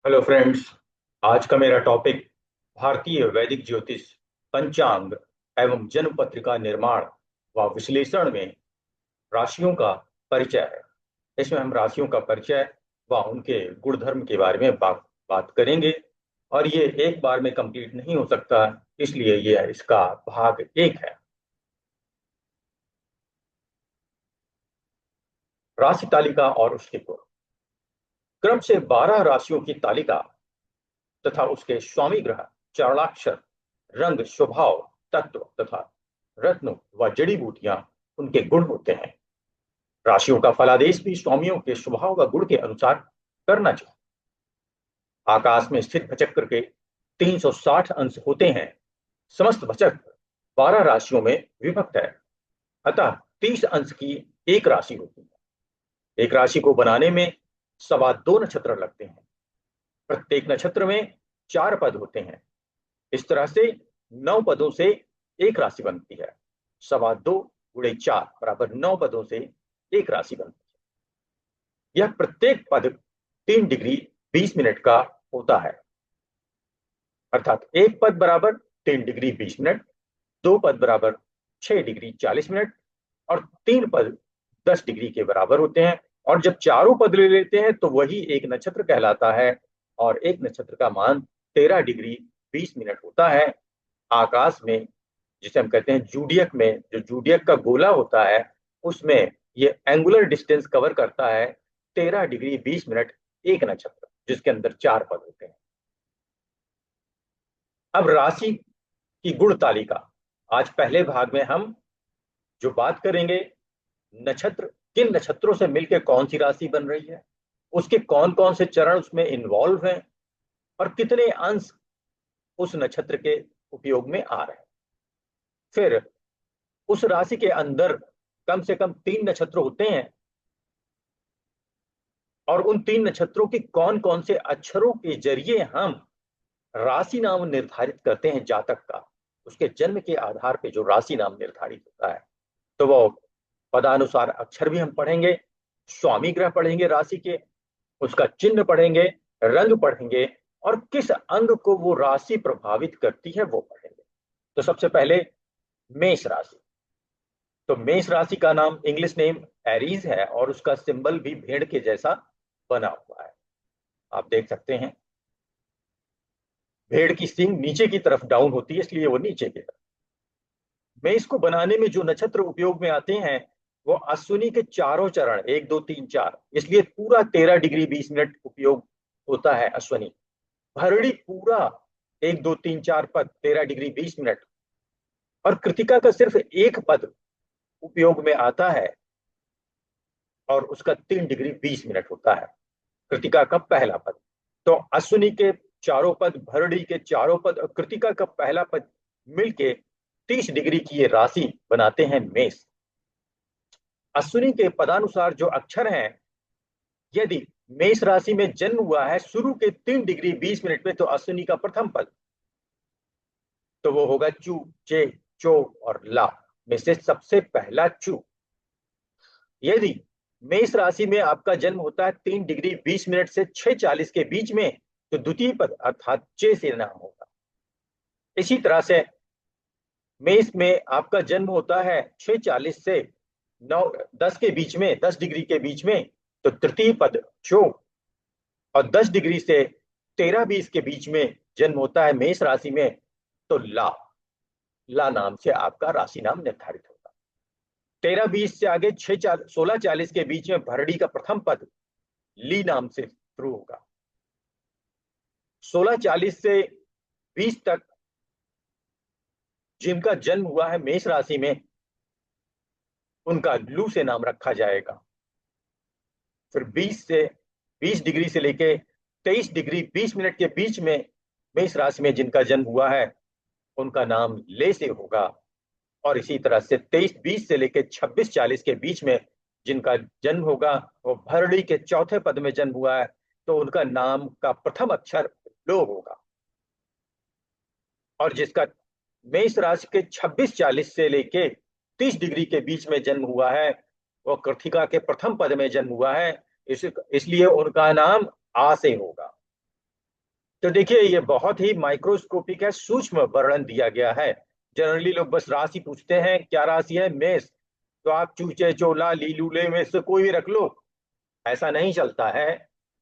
Hello friends. आज का मेरा टॉपिक भारतीय वैदिक ज्योतिष, पंचांग एवं जन्म पत्रिका निर्माण व विश्लेषण में राशियों का परिचय है। इसमें हम राशियों का परिचय व उनके गुणधर्म के बारे में बात करेंगे। और ये एक बार में कंप्लीट नहीं हो सकता, इसलिए ये इसका भाग एक है। राशि तालिका और उसके गुण। क्रम से 12 राशियों की तालिका तथा उसके स्वामी ग्रह, चारणाक्षर, रंग, स्वभाव, तत्व तथा रत्न व जड़ी बूटियां उनके गुण होते हैं। राशियों का फलादेश भी स्वामियों के स्वभाव व गुण के अनुसार करना चाहिए। आकाश में स्थित भचक्र के 360 अंश होते हैं। समस्त भचक्र 12 राशियों में विभक्त है, अतः 30 अंश की एक राशि होती है। एक राशि को बनाने में 2.25 नक्षत्र लगते हैं। प्रत्येक नक्षत्र में 4 पद होते हैं। इस तरह से 9 पदों से एक राशि बनती है। 2.25 गुणे 4 बराबर 9 पदों से एक राशि बनती है। यह प्रत्येक पद 3 डिग्री 20 मिनट का होता है, अर्थात एक पद बराबर 3 डिग्री 20 मिनट, दो पद बराबर 6 डिग्री 40 मिनट और तीन पद 10 डिग्री के बराबर होते हैं। और जब चारों पद ले लेते हैं तो वही एक नक्षत्र कहलाता है, और एक नक्षत्र का मान 13 डिग्री 20 मिनट होता है। आकाश में, जिसे हम कहते हैं जूडियक में, जो जूडियक का गोला होता है, उसमें ये एंगुलर डिस्टेंस कवर करता है 13 डिग्री 20 मिनट एक नक्षत्र, जिसके अंदर 4 पद होते हैं। अब राशि की गुण तालिका। आज पहले भाग में हम जो बात करेंगे, नक्षत्र किन नक्षत्रों से मिलकर कौन सी राशि बन रही है, उसके कौन कौन से चरण उसमें इन्वॉल्व हैं और कितने अंश उस नक्षत्र के उपयोग में आ रहे हैं। फिर उस राशि के अंदर कम से कम 3 नक्षत्र होते हैं, और उन 3 नक्षत्रों के कौन कौन से अक्षरों के जरिए हम राशि नाम निर्धारित करते हैं जातक का। उसके जन्म के आधार पर जो राशि नाम निर्धारित होता है, तो वो पदानुसार अक्षर भी हम पढ़ेंगे, स्वामी ग्रह पढ़ेंगे राशि के, उसका चिन्ह पढ़ेंगे, रंग पढ़ेंगे, और किस अंग को वो राशि प्रभावित करती है वो पढ़ेंगे। तो सबसे पहले मेष राशि। तो मेष राशि का नाम, इंग्लिश नेम एरीज है, और उसका सिंबल भी भेड़ के जैसा बना हुआ है। आप देख सकते हैं, भेड़ की सींग नीचे की तरफ डाउन होती है, इसलिए वो नीचे की तरफ। मेष को बनाने में जो नक्षत्र उपयोग में आते हैं वो अश्विनी के चारों चरण, 1 2 3 4, इसलिए पूरा 13 डिग्री 20 मिनट उपयोग होता है अश्विनी। भरणी पूरा 1 2 3 4 पद 13 डिग्री 20 मिनट, और कृतिका का सिर्फ एक पद उपयोग में आता है, और उसका 3 डिग्री 20 मिनट होता है, कृतिका का पहला पद। तो अश्विनी के चारों पद, भरणी के चारों पद और कृतिका का पहला पद मिलके 30 डिग्री की ये राशि बनाते हैं मेष। अश्विनी के पदानुसार जो अक्षर हैं, यदि मेष राशि में जन्म हुआ है शुरू के 3 डिग्री 20 मिनट में, तो अश्विनी का प्रथम पद तो वो होगा चू, चे, चो और ला में से सबसे पहला चू। यदि मेष राशि में आपका जन्म होता है 3 डिग्री 20 मिनट से 6:40 के बीच में, तो द्वितीय पद अर्थात चे से नाम होगा। इसी तरह से मेष में आपका जन्म होता है 6:40 से 9:10 के बीच में, 10 डिग्री के बीच में, तो तृतीय पद चो। और 10 डिग्री से 13:20 के बीच में जन्म होता है मेष राशि में, तो ला, ला नाम से आपका राशि नाम निर्धारित होगा। 13:20 से आगे 16:40 के बीच में भरणी का प्रथम पद ली नाम से शुरू होगा। 16:40 से 20 तक जिनका जन्म हुआ है मेष राशि में, उनका लू से नाम रखा जाएगा। फिर 20 डिग्री से लेके 23 डिग्री 20 मिनट के बीच में मेष राशि में जिनका जन्म हुआ है, उनका नाम ले से होगा। और इसी तरह से 23:20 से लेकर 26:40 के बीच में जिनका जन्म होगा, वो भरणी के चौथे पद में जन्म हुआ है, तो उनका नाम का प्रथम अक्षर लो होगा। और जिसका मेष राशि के 26:40 से लेके 30 डिग्री के बीच में जन्म हुआ है, वो कृतिका के प्रथम पद में जन्म हुआ है, इसलिए उनका नाम आ से होगा। तो देखिए, ये बहुत ही माइक्रोस्कोपिक है, सूक्ष्म वर्णन दिया गया है। जनरली लोग बस राशि पूछते हैं, क्या राशि है? मेष। तो आप चूचे चोला लीलूले में से कोई भी रख लो, ऐसा नहीं चलता है।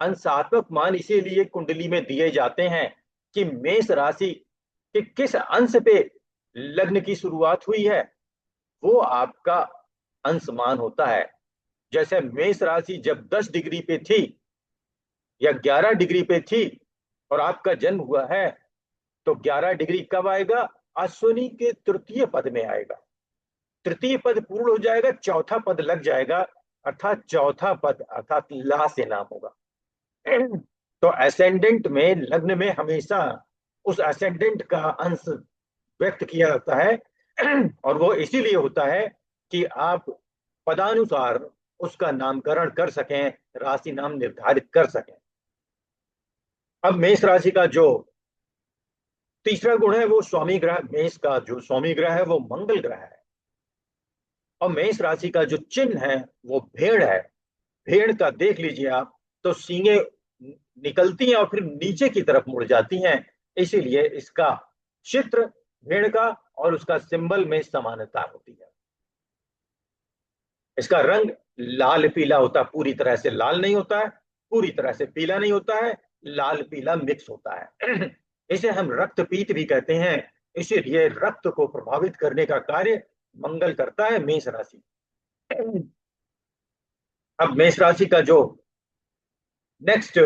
अंशात्मक मान इसीलिए कुंडली में दिए जाते हैं कि मेष राशि के किस अंश पे लग्न की शुरुआत हुई है, वो आपका अंश मान होता है। जैसे मेष राशि जब 10 डिग्री पे थी या 11 डिग्री पे थी और आपका जन्म हुआ है, तो 11 डिग्री कब आएगा? अश्विनी के तृतीय पद में आएगा। तृतीय पद पूर्ण हो जाएगा, चौथा पद लग जाएगा, अर्थात चौथा पद अर्थात ला से नाम होगा। तो असेंडेंट में, लग्न में हमेशा उस असेंडेंट का अंश व्यक्त किया जाता है और वो इसीलिए होता है कि आप पदानुसार उसका नामकरण कर सकें, राशि नाम निर्धारित कर सकें। अब मेष राशि का जो तीसरा गुण है वो स्वामी ग्रह, मेष का जो स्वामी ग्रह है वो मंगल ग्रह है। और मेष राशि का जो चिन्ह है वो भेड़ है। भेड़ का देख लीजिए आप, तो सींगे निकलती हैं और फिर नीचे की तरफ मुड़ जाती हैं, इसीलिए इसका चित्र भेड़ का और उसका सिंबल में समानता होती है। इसका रंग लाल पीला होता है, पूरी तरह से लाल नहीं होता है, पूरी तरह से पीला नहीं होता है, लाल पीला मिक्स होता है। इसे हम रक्तपीत भी कहते हैं। इसीलिए रक्त को प्रभावित करने का कार्य मंगल करता है मेष राशि। अब मेष राशि का जो नेक्स्ट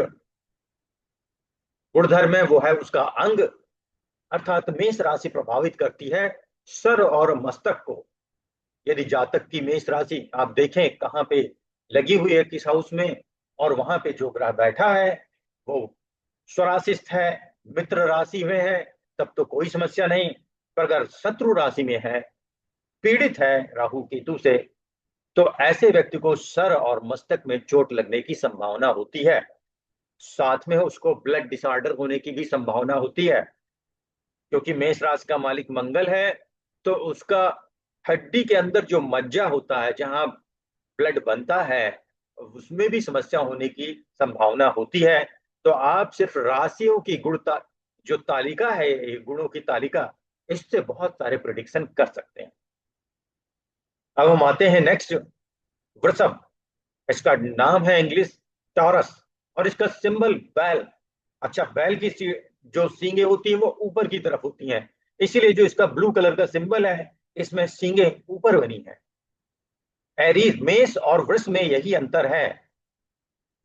गुणधर्म है वो है उसका अंग, अर्थात मेष राशि प्रभावित करती है सर और मस्तक को। यदि जातक की मेष राशि आप देखें कहाँ पे लगी हुई है, किस हाउस में, और वहां पे जो ग्रह बैठा है वो स्वराशिस्थ है, मित्र राशि में है, तब तो कोई समस्या नहीं। पर अगर शत्रु राशि में है, पीड़ित है राहु केतु से, तो ऐसे व्यक्ति को सर और मस्तक में चोट लगने की संभावना होती है। साथ में उसको ब्लड डिसऑर्डर होने की भी संभावना होती है, क्योंकि मेष राशि का मालिक मंगल है। तो उसका हड्डी के अंदर जो मज्जा होता है, जहां ब्लड बनता है, उसमें भी समस्या होने की संभावना होती है। तो आप सिर्फ राशियों की गुणता जो तालिका है, गुणों की तालिका, इससे बहुत सारे प्रिडिक्शन कर सकते हैं। अब हम आते हैं नेक्स्ट, वृषभ। इसका नाम है इंग्लिश टॉरस और इसका सिंबल बैल। अच्छा, बैल की जो सींगे होती है वो ऊपर की तरफ होती हैं, इसीलिए जो इसका ब्लू कलर का सिंबल है, इसमें सींगे ऊपर बनी है। एरीज, मेष और वृष में यही अंतर है।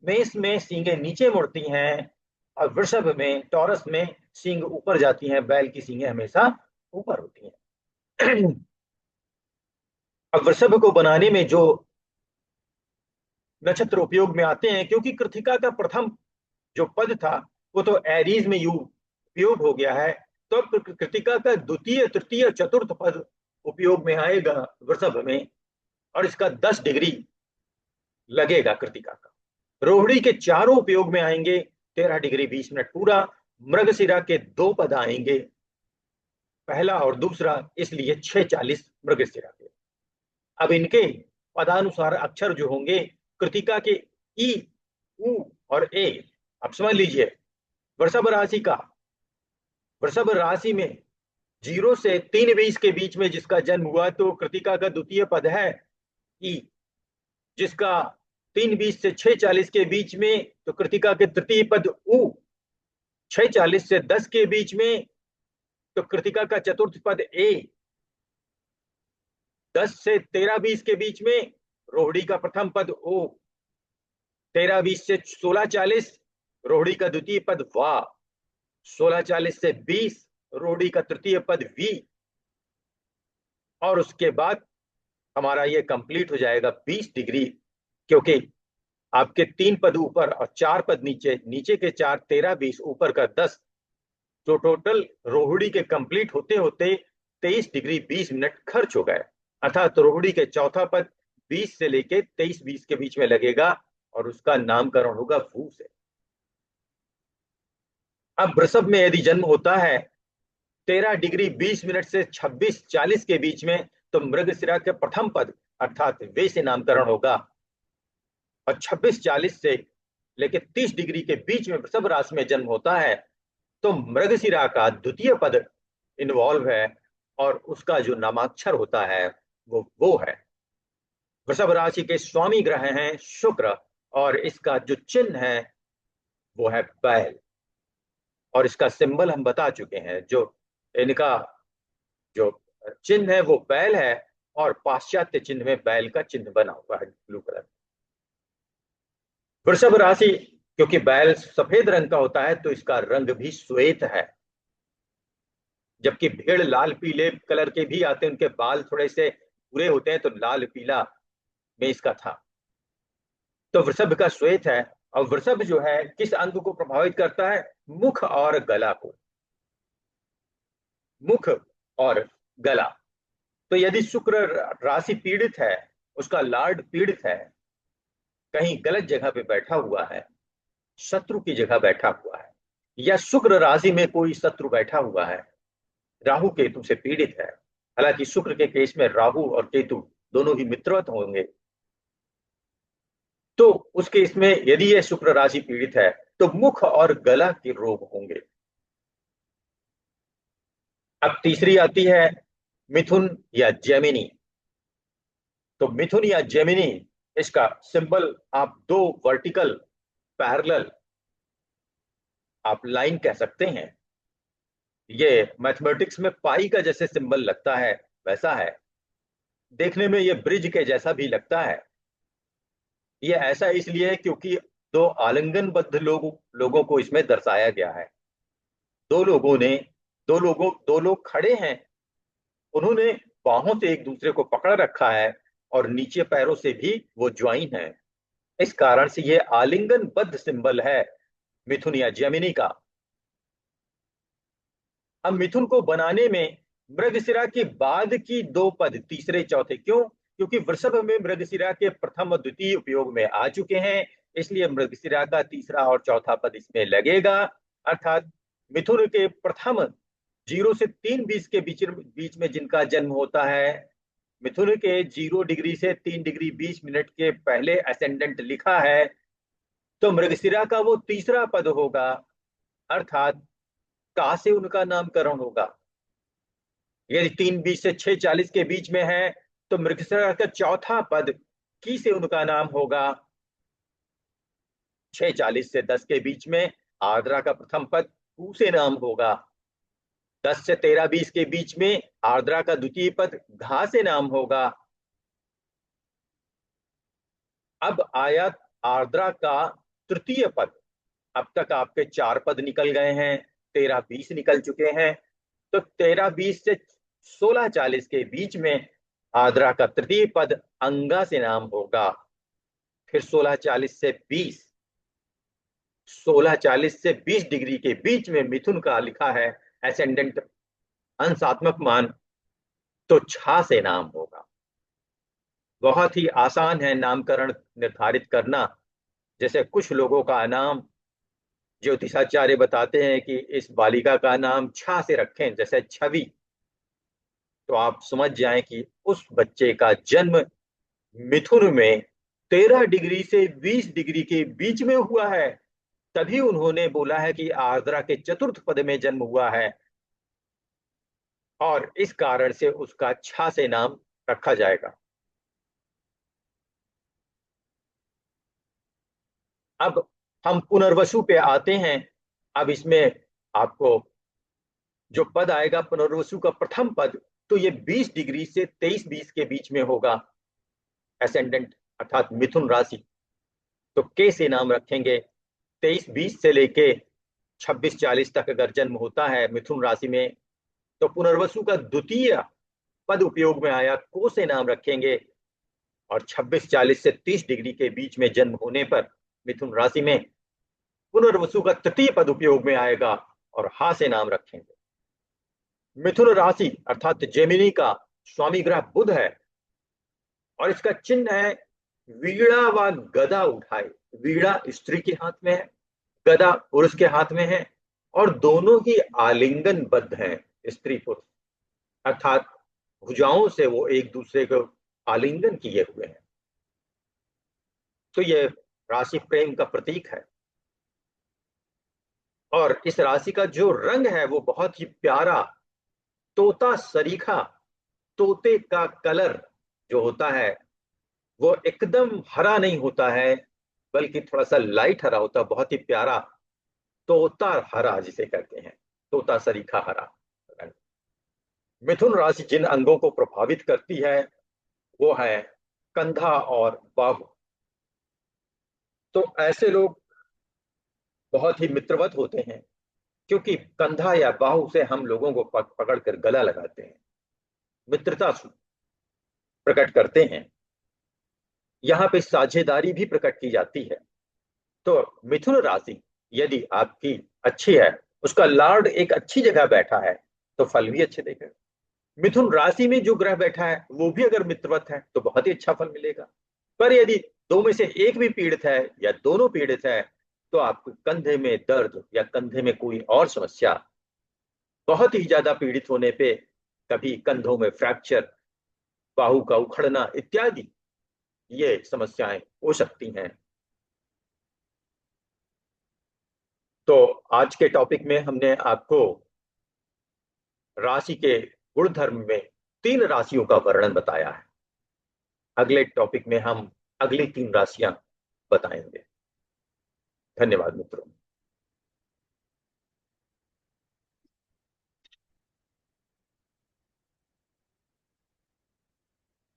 मेष में सींगे नीचे मुड़ती हैं और वृषभ में, टॉरस में सींग ऊपर जाती हैं। बैल की सींगे हमेशा ऊपर होती हैं। अब वृषभ को बनाने में जो नक्षत्र उपयोग में आते हैं, क्योंकि कृतिका का प्रथम जो पद था वो तो एरीज में यू उपयोग हो गया है, तो अब कृतिका का द्वितीय तृतीय चतुर्थ पद उपयोग में आएगा वृषभ में, और इसका 10 डिग्री लगेगा कृतिका का। रोहिणी के चारों उपयोग में आएंगे, 13 डिग्री 20 मिनट पूरा। मृगशिरा के 2 पद आएंगे, पहला और दूसरा, इसलिए 6:40 मृगशिरा के। अब इनके पदानुसार अक्षर जो होंगे कृतिका के ई, उ और ए, आप समझ लीजिए। वृषभ राशि का, वृषभ राशि में 0 से 3:20 के बीच में जिसका जन्म हुआ, तो कृतिका का द्वितीय पद है ई। जिसका 3:20 से 6:40 के बीच में, तो कृतिका के तृतीय पद उ। 6:40 से 10 के बीच में, तो कृतिका का चतुर्थ पद ए। 10 से 13:20 के बीच में रोहिणी का प्रथम पद ओ। 13:20 से 16:40 रोहिणी का द्वितीय पद वाह। 16:40 से 20 रोहिणी का तृतीय पद वी। और उसके बाद हमारा ये कंप्लीट हो जाएगा 20 डिग्री, क्योंकि आपके 3 पद ऊपर और 4 पद नीचे, नीचे के 4, 13-20, ऊपर का 10, तो टोटल रोहिणी के कंप्लीट होते होते 23 डिग्री 20 मिनट खर्च हो गए। अर्थात रोहिणी के चौथा पद 20 से लेके 23-20 के बीच में लगेगा और उसका नामकरण होगा भू से। अब वृषभ में यदि जन्म होता है 13 डिग्री 20 मिनट से 26:40 के बीच में, तो मृगशिरा के प्रथम पद अर्थात वे से नामकरण होगा। और 26:40 से लेकर 30 डिग्री के बीच में वृषभ राशि में जन्म होता है, तो मृगशिरा का द्वितीय पद इन्वॉल्व है, और उसका जो नामाक्षर होता है वो है। वृषभ राशि के स्वामी ग्रह हैं शुक्र, और इसका जो चिन्ह है वो है बैल, और इसका सिंबल हम बता चुके हैं। जो इनका जो चिन्ह है वो बैल है, और पाश्चात्य चिन्ह में बैल का चिन्ह बना हुआ है ब्लू कलर। वृषभ राशि, क्योंकि बैल सफेद रंग का होता है तो इसका रंग भी श्वेत है, जबकि भेड़ लाल पीले कलर के भी आते हैं, उनके बाल थोड़े से भूरे होते हैं, तो लाल पीला में इसका था। तो वृषभ का श्वेत है। और वृषभ जो है किस अंग को प्रभावित करता है? मुख और गला को। मुख और गला। तो यदि शुक्र राशि पीड़ित है, उसका लॉर्ड पीड़ित है, कहीं गलत जगह पे बैठा हुआ है, शत्रु की जगह बैठा हुआ है, या शुक्र राशि में कोई शत्रु बैठा हुआ है, राहु केतु से पीड़ित है, हालांकि शुक्र के केस में राहु और केतु दोनों ही मित्रवत होंगे, तो उस केस में यदि यह शुक्र राशि पीड़ित है तो मुख और गला के रोग होंगे। अब तीसरी आती है मिथुन या जेमिनी। तो मिथुन या जेमिनी, इसका सिंबल आप दो वर्टिकल पैरेलल आप लाइन कह सकते हैं। ये मैथमेटिक्स में पाई का जैसे सिंबल लगता है वैसा है, देखने में ये ब्रिज के जैसा भी लगता है। ये ऐसा इसलिए है क्योंकि दो आलिंगनबद्ध लोगों को इसमें दर्शाया गया है। दो लोगों ने दो लोग खड़े हैं, उन्होंने बाहों से एक दूसरे को पकड़ रखा है, और नीचे पैरों से भी वो ज्वाइन है। इस कारण से ये आलिंगनबद्ध सिंबल है मिथुन या जेमिनी का। अब मिथुन को बनाने में मृगशिरा के बाद की दो पद तीसरे चौथे क्यों? क्योंकि वृषभ में मृगशिरा के प्रथम और द्वितीय उपयोग में आ चुके हैं, इसलिए मृगशिरा का तीसरा और चौथा पद इसमें लगेगा। अर्थात मिथुन के प्रथम 0 से 3 20 के बीच में जिनका जन्म होता है, मिथुन के 0 डिग्री से 3 डिग्री 20 मिनट के पहले असेंडेंट लिखा है, तो मृगशिरा का वो तीसरा पद होगा। अर्थात का से उनका नामकरण होगा। यदि 3 20 से 6 40 के बीच में है तो मृगशिरा का चौथा पद की से उनका नाम होगा। 6 40 से 10 के बीच में आर्द्रा का प्रथम पद कु से नाम होगा। 10 से 13 20 के बीच में आर्द्रा का द्वितीय पद घा से नाम होगा। अब आया आर्द्रा का तृतीय पद। अब तक आपके 4 पद निकल गए हैं, 13 20 निकल चुके हैं। तो 13 20 से 16 40 के बीच में आर्द्रा का तृतीय पद अंगा से नाम होगा। फिर 16 40 से 20 डिग्री के बीच में मिथुन का लिखा है एसेंडेंट अंशात्मक मान, तो छा से नाम होगा। बहुत ही आसान है नामकरण निर्धारित करना। जैसे कुछ लोगों का नाम ज्योतिषाचार्य बताते हैं कि इस बालिका का नाम छा से रखें, जैसे छवि, तो आप समझ जाएं कि उस बच्चे का जन्म मिथुन में 13 डिग्री से 20 डिग्री के बीच में हुआ है, तभी उन्होंने बोला है कि आर्द्रा के चतुर्थ पद में जन्म हुआ है, और इस कारण से उसका छा से नाम रखा जाएगा। अब हम पुनर्वसु पे आते हैं। अब इसमें आपको जो पद आएगा पुनर्वसु का प्रथम पद, तो ये 20 डिग्री से 23 20 के बीच में होगा एसेंडेंट, अर्थात मिथुन राशि। तो के से नाम रखेंगे। 23 20 से लेके 26 40 तक अगर जन्म होता है मिथुन राशि में, तो पुनर्वसु का द्वितीय पद उपयोग में आया, को से नाम रखेंगे। और 26 40 से 30 डिग्री के बीच में जन्म होने पर मिथुन राशि में पुनर्वसु का तृतीय पद उपयोग में आएगा, और हा से नाम रखेंगे। मिथुन राशि अर्थात जेमिनी का स्वामी ग्रह बुध है, और इसका चिन्ह है वीणा व गदा उठाए। वीणा स्त्री के हाथ में है, गदा पुरुष के हाथ में है, और दोनों ही आलिंगनबद्ध हैं, स्त्री पुरुष, अर्थात भुजाओं से वो एक दूसरे को आलिंगन किए हुए हैं। तो ये राशि प्रेम का प्रतीक है। और इस राशि का जो रंग है वो बहुत ही प्यारा, तोता सरीखा। तोते का कलर जो होता है वो एकदम हरा नहीं होता है, बल्कि थोड़ा सा लाइट हरा होता है, बहुत ही प्यारा तोता हरा जिसे कहते हैं, तोता सरीखा हरा रंग। मिथुन राशि जिन अंगों को प्रभावित करती है वो है कंधा और बाहु। तो ऐसे लोग बहुत ही मित्रवत होते हैं, क्योंकि कंधा या बाहु से हम लोगों को पकड़ कर गला लगाते हैं, मित्रता प्रकट करते हैं। यहाँ पे साझेदारी भी प्रकट की जाती है। तो मिथुन राशि यदि आपकी अच्छी है, उसका लॉर्ड एक अच्छी जगह बैठा है, तो फल भी अच्छे देगा। मिथुन राशि में जो ग्रह बैठा है वो भी अगर मित्रवत है तो बहुत ही अच्छा फल मिलेगा। पर यदि दो में से एक भी पीड़ित है या दोनों पीड़ित है, तो आपको कंधे में दर्द या कंधे में कोई और समस्या, बहुत ही ज्यादा पीड़ित होने पे कभी कंधों में फ्रैक्चर, बाहु का उखड़ना इत्यादि ये समस्याएं हो सकती हैं। तो आज के टॉपिक में हमने आपको राशि के गुणधर्म में 3 राशियों का वर्णन बताया है। अगले टॉपिक में हम अगली 3 राशियां बताएंगे। धन्यवाद मित्रों।